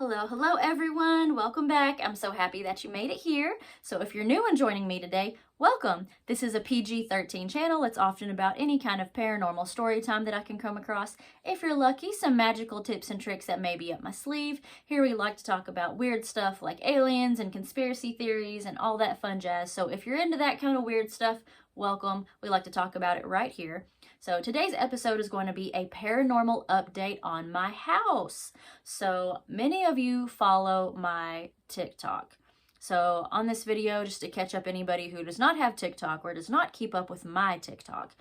Hello everyone. Welcome back. I'm so happy that you made it here. So if you're new and joining me today, welcome. This is a PG-13 channel. It's often about any kind of paranormal story time that I can come across. If you're lucky, some magical tips and tricks that may be up my sleeve. Here we like to talk about weird stuff like aliens and conspiracy theories and all that fun jazz. So if you're into that kind of weird stuff, welcome. We like to talk about it right here. So today's episode is going to be a paranormal update on my house. So many of you follow my TikTok. So on this video, just to catch up anybody who does not have TikTok or does not keep up with my TikTok,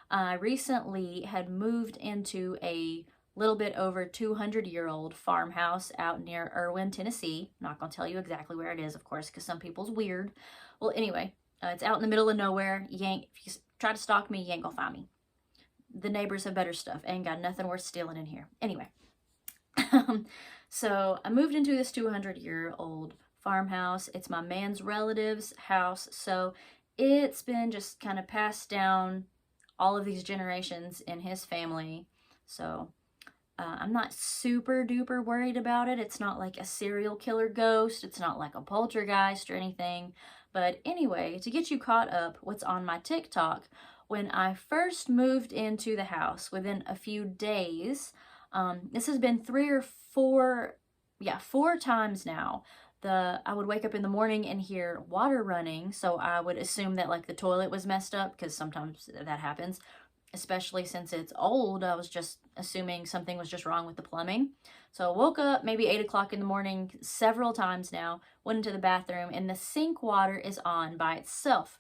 I recently had moved into a little bit over 200-year-old farmhouse out near Erwin, Tennessee. I'm not going to tell you exactly where it is, of course, because some people's weird. Well, anyway, it's out in the middle of nowhere. If you try to stalk me, you ain't gonna find me. The neighbors have better stuff. Ain't got nothing worth stealing in here. Anyway, so I moved into this 200-year-old farmhouse. It's my man's relative's house, so it's been just kind of passed down all of these generations in his family. So I'm not super duper worried about it. It's not like a serial killer ghost. It's not like a poltergeist or anything. But anyway, to get you caught up, what's on my TikTok, when I first moved into the house, within a few days, this has been four times now. I would wake up in the morning and hear water running, so I would assume that like the toilet was messed up, because sometimes that happens, especially since it's old. I was just assuming something was just wrong with the plumbing. So I woke up maybe 8 o'clock in the morning several times now, went into the bathroom, and the sink water is on by itself.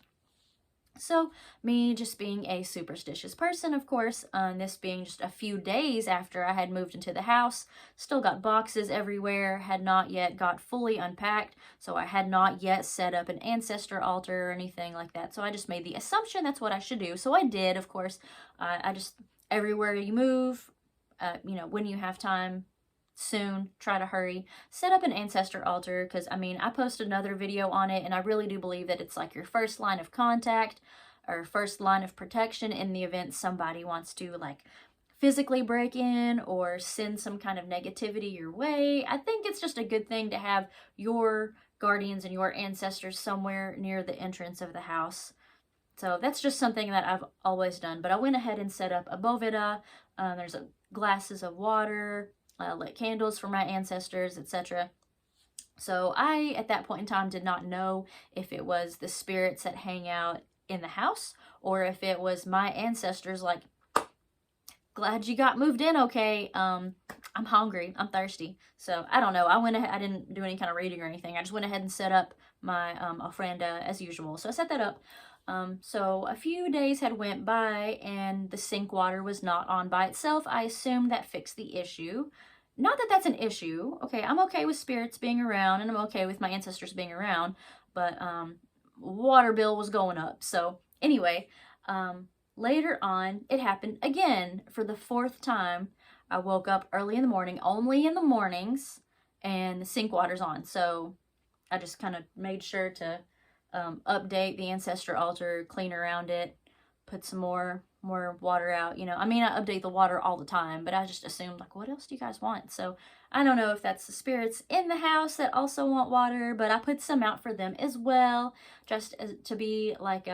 So me just being a superstitious person, of course, this being just a few days after I had moved into the house, still got boxes everywhere, had not yet got fully unpacked, so I had not yet set up an ancestor altar or anything like that. So I just made the assumption that's what I should do. So I did, of course. I just, everywhere you move, when you have time, soon, try to hurry, set up an ancestor altar, because I posted another video on it, and I really do believe that it's like your first line of contact or first line of protection in the event somebody wants to like physically break in or send some kind of negativity your way. I think it's just a good thing to have your guardians and your ancestors somewhere near the entrance of the house. So that's just something that I've always done. But I went ahead and set up a boveda. There's glasses of water, lit candles for my ancestors, etc. So I, at that point in time, did not know if it was the spirits that hang out in the house or if it was my ancestors like, glad you got moved in, okay, I'm hungry, I'm thirsty. So I don't know, I didn't do any kind of reading or anything. I just went ahead and set up my ofrenda as usual. So I set that up. So a few days had went by and the sink water was not on by itself. I assumed that fixed the issue. Not that that's an issue. Okay, I'm okay with spirits being around and I'm okay with my ancestors being around, but water bill was going up. So anyway, later on, it happened again for the fourth time. I woke up early in the morning, only in the mornings, and the sink water's on. So I just kind of made sure to update the ancestor altar, clean around it, put some more water out. I update the water all the time, but I just assumed like, what else do you guys want? So I don't know if that's the spirits in the house that also want water, but I put some out for them as well, just to be like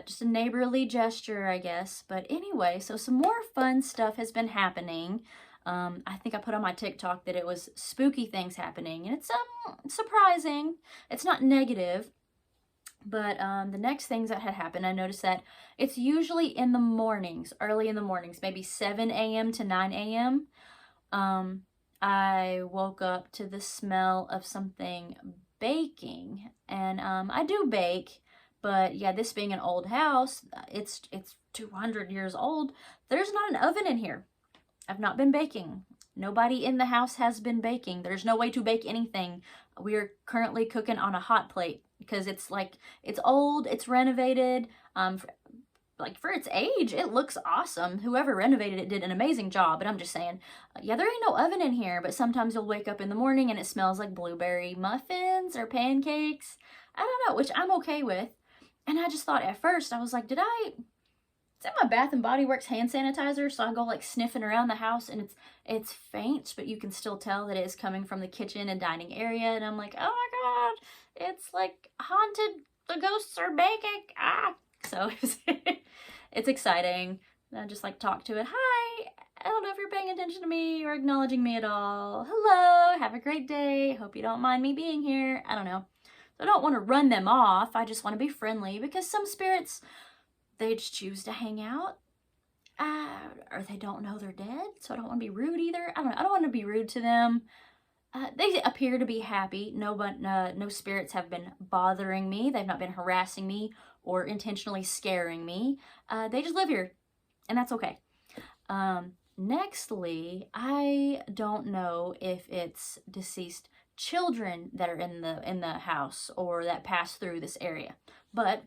just a neighborly gesture, I guess. But anyway, so some more fun stuff has been happening. I think I put on my TikTok that it was spooky things happening, and it's surprising. It's not negative, but the next things that had happened, I noticed that it's usually in the mornings, early in the mornings, maybe 7 a.m. to 9 a.m. I woke up to the smell of something baking, and I do bake, but yeah, this being an old house, it's 200 years old, there's not an oven in here. I've not been baking. Nobody in the house has been baking. There's no way to bake anything. We are currently cooking on a hot plate because it's old, it's renovated. For its age, it looks awesome. Whoever renovated it did an amazing job, but I'm just saying, yeah, there ain't no oven in here, but sometimes you'll wake up in the morning and it smells like blueberry muffins or pancakes. I don't know, which I'm okay with. And I just thought at first, I was like, did it's in my Bath and Body Works hand sanitizer, so I go like sniffing around the house, and it's faint, but you can still tell that it is coming from the kitchen and dining area, and I'm like, oh my god, it's like haunted, the ghosts are baking, ah! So it's exciting. I just like talk to it. Hi, I don't know if you're paying attention to me or acknowledging me at all. Hello, have a great day. Hope you don't mind me being here. I don't know. So I don't want to run them off. I just want to be friendly, because some spirits, they just choose to hang out. Or they don't know they're dead, so I don't want to be rude either. I don't know. I don't want to be rude to them. They appear to be happy. No spirits have been bothering me. They've not been harassing me or intentionally scaring me. They just live here, and that's okay. Nextly, I don't know if it's deceased children that are in the house or that pass through this area. But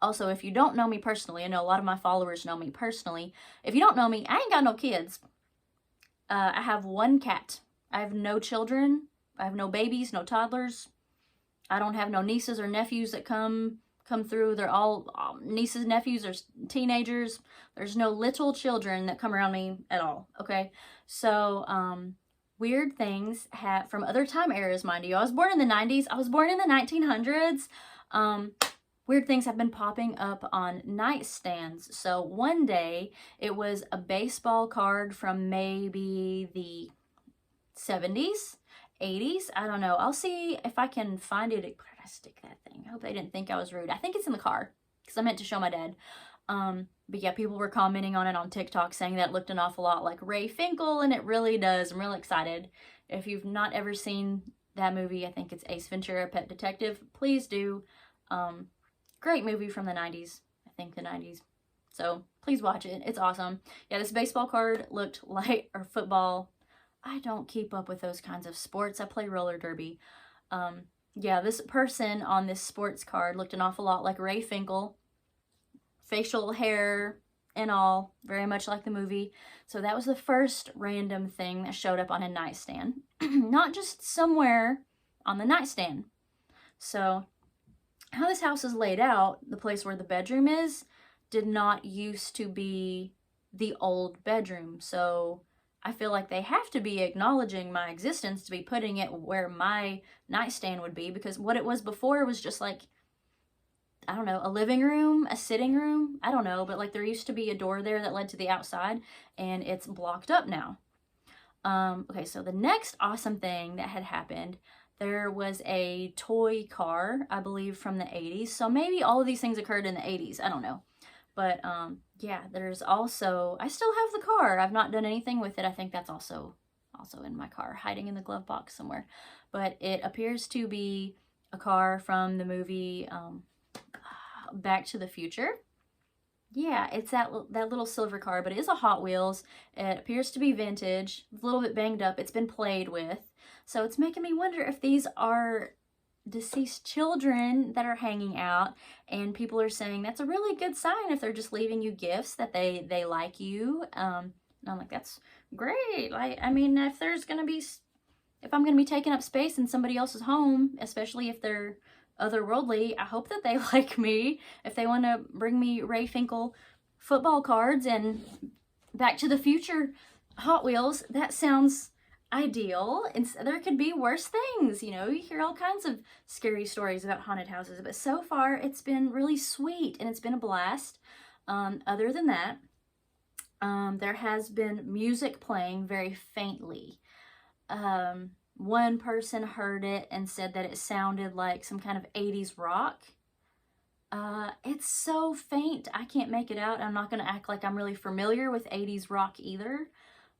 also, if you don't know me personally, I know a lot of my followers know me personally. If you don't know me, I ain't got no kids. I have one cat. I have no children. I have no babies, no toddlers. I don't have no nieces or nephews that come through. They're all nieces, nephews, or teenagers. There's no little children that come around me at all, okay? So, weird things from other time eras, mind you. I was born in the 90s. I was born in the 1900s. Weird things have been popping up on nightstands. So one day, it was a baseball card from maybe the 70s, 80s. I don't know. I'll see if I can find it. Where did I stick that thing? I hope they didn't think I was rude. I think it's in the car, because I meant to show my dad. But yeah, people were commenting on it on TikTok, saying that it looked an awful lot like Ray Finkel, and it really does. I'm really excited. If you've not ever seen that movie, I think it's Ace Ventura, Pet Detective, please do. Great movie from the 90s. I think the 90s. So please watch it. It's awesome. Yeah, this baseball card looked like, or football. I don't keep up with those kinds of sports. I play roller derby. Yeah, this person on this sports card looked an awful lot like Ray Finkel. Facial hair and all, very much like the movie. So that was the first random thing that showed up on a nightstand. Not just somewhere on the nightstand. So how this house is laid out, the place where the bedroom is, did not used to be the old bedroom. So I feel like they have to be acknowledging my existence to be putting it where my nightstand would be, because what it was before was just like, I don't know, a living room, a sitting room, I don't know, but like there used to be a door there that led to the outside, and it's blocked up now. Okay, so the next awesome thing that had happened, there was a toy car, I believe, from the 80s. So maybe all of these things occurred in the 80s. I don't know. But yeah, there's also, I still have the car. I've not done anything with it. I think that's also in my car, hiding in the glove box somewhere. But it appears to be a car from the movie Back to the Future. Yeah, it's that little silver car, but it is a Hot Wheels. It appears to be vintage, a little bit banged up. It's been played with. So it's making me wonder if these are deceased children that are hanging out, and people are saying that's a really good sign if they're just leaving you gifts, that they like you. And I'm like, that's great. I mean, if I'm gonna be taking up space in somebody else's home, especially if they're otherworldly, I hope that they like me. If they want to bring me Ray Finkel football cards and Back to the Future Hot Wheels, that sounds ideal. And there could be worse things, you know. You hear all kinds of scary stories about haunted houses, but so far it's been really sweet and it's been a blast. Other than that, there has been music playing very faintly. One person heard it and said that it sounded like some kind of 80s rock. It's so faint, I can't make it out. I'm not going to act like I'm really familiar with 80s rock either,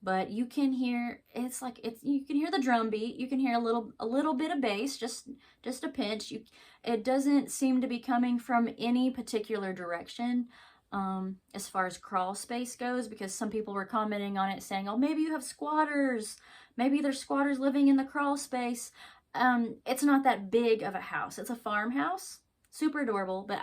but you can hear, you can hear the drum beat, you can hear a little bit of bass, just a pinch. It doesn't seem to be coming from any particular direction. As far as crawl space goes, because some people were commenting on it saying, oh, maybe you have squatters. Maybe there's squatters living in the crawl space. It's not that big of a house. It's a farmhouse. Super adorable, but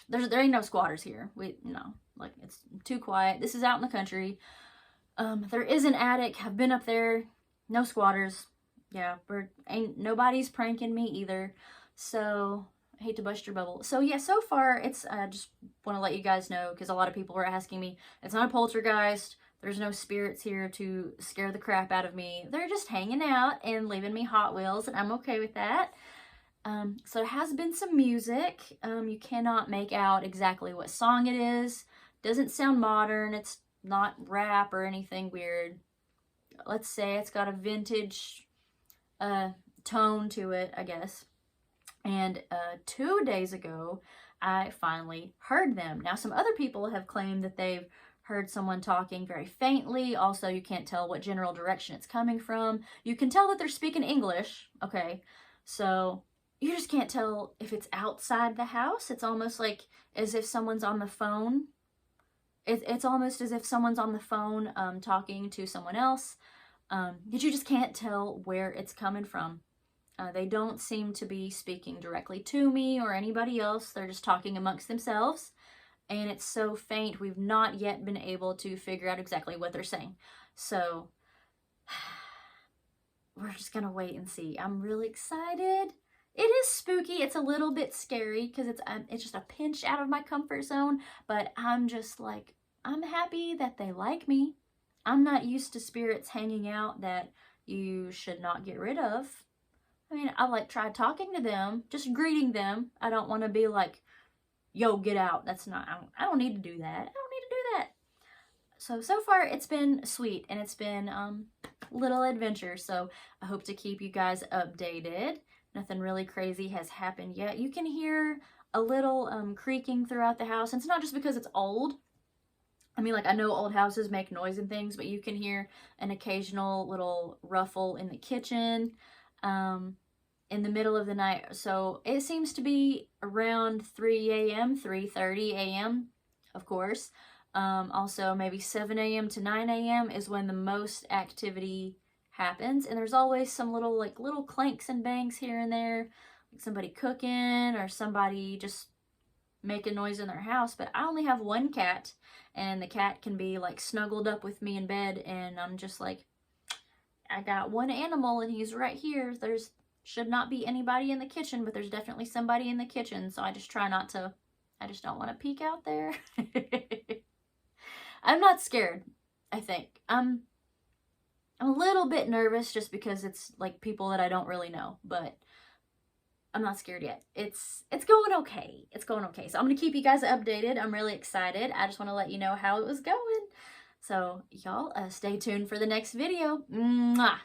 there ain't no squatters here. It's too quiet. This is out in the country. There is an attic. I've been up there. No squatters. Yeah, nobody's pranking me either. So I hate to bust your bubble. So yeah, so far it's, just want to let you guys know, because a lot of people were asking me, it's not a poltergeist. There's no spirits here to scare the crap out of me. They're just hanging out and leaving me Hot Wheels, and I'm okay with that. So it has been some music. You cannot make out exactly what song it is. Doesn't sound modern. It's not rap or anything weird. Let's say it's got a vintage tone to it, I guess. And 2 days ago, I finally heard them. Now, some other people have claimed that they've heard someone talking very faintly. Also, you can't tell what general direction it's coming from. You can tell that they're speaking English, okay? So you just can't tell if it's outside the house. It's almost like as if someone's on the phone. It's almost as if someone's on the phone talking to someone else. But you just can't tell where it's coming from. They don't seem to be speaking directly to me or anybody else. They're just talking amongst themselves. And it's so faint, we've not yet been able to figure out exactly what they're saying. So, we're just gonna wait and see. I'm really excited. It is spooky. It's a little bit scary because it's just a pinch out of my comfort zone. But I'm just like, I'm happy that they like me. I'm not used to spirits hanging out that you should not get rid of. I mean, I like tried talking to them, just greeting them. I don't want to be like, yo, get out. That's not, I don't need to do that. I don't need to do that. So far it's been sweet, and it's been little adventure. So I hope to keep you guys updated. Nothing really crazy has happened yet. You can hear a little creaking throughout the house. And it's not just because it's old. I mean, like, I know old houses make noise and things, but you can hear an occasional little ruffle in the kitchen in the middle of the night. So it seems to be around 3 a.m., 3:30 a.m., of course. Also, maybe 7 a.m. to 9 a.m. is when the most activity happens. And there's always some little clanks and bangs here and there, like somebody cooking or somebody just making noise in their house. But I only have one cat, and the cat can be like snuggled up with me in bed, and I'm just like, I got one animal and he's right here. There's should not be anybody in the kitchen, but there's definitely somebody in the kitchen. So I just try not to, I just don't want to peek out there. I'm not scared, I think. I'm a little bit nervous just because it's like people that I don't really know, but I'm not scared yet. It's going okay. It's going okay. So I'm going to keep you guys updated. I'm really excited. I just want to let you know how it was going. So y'all stay tuned for the next video. Mwah!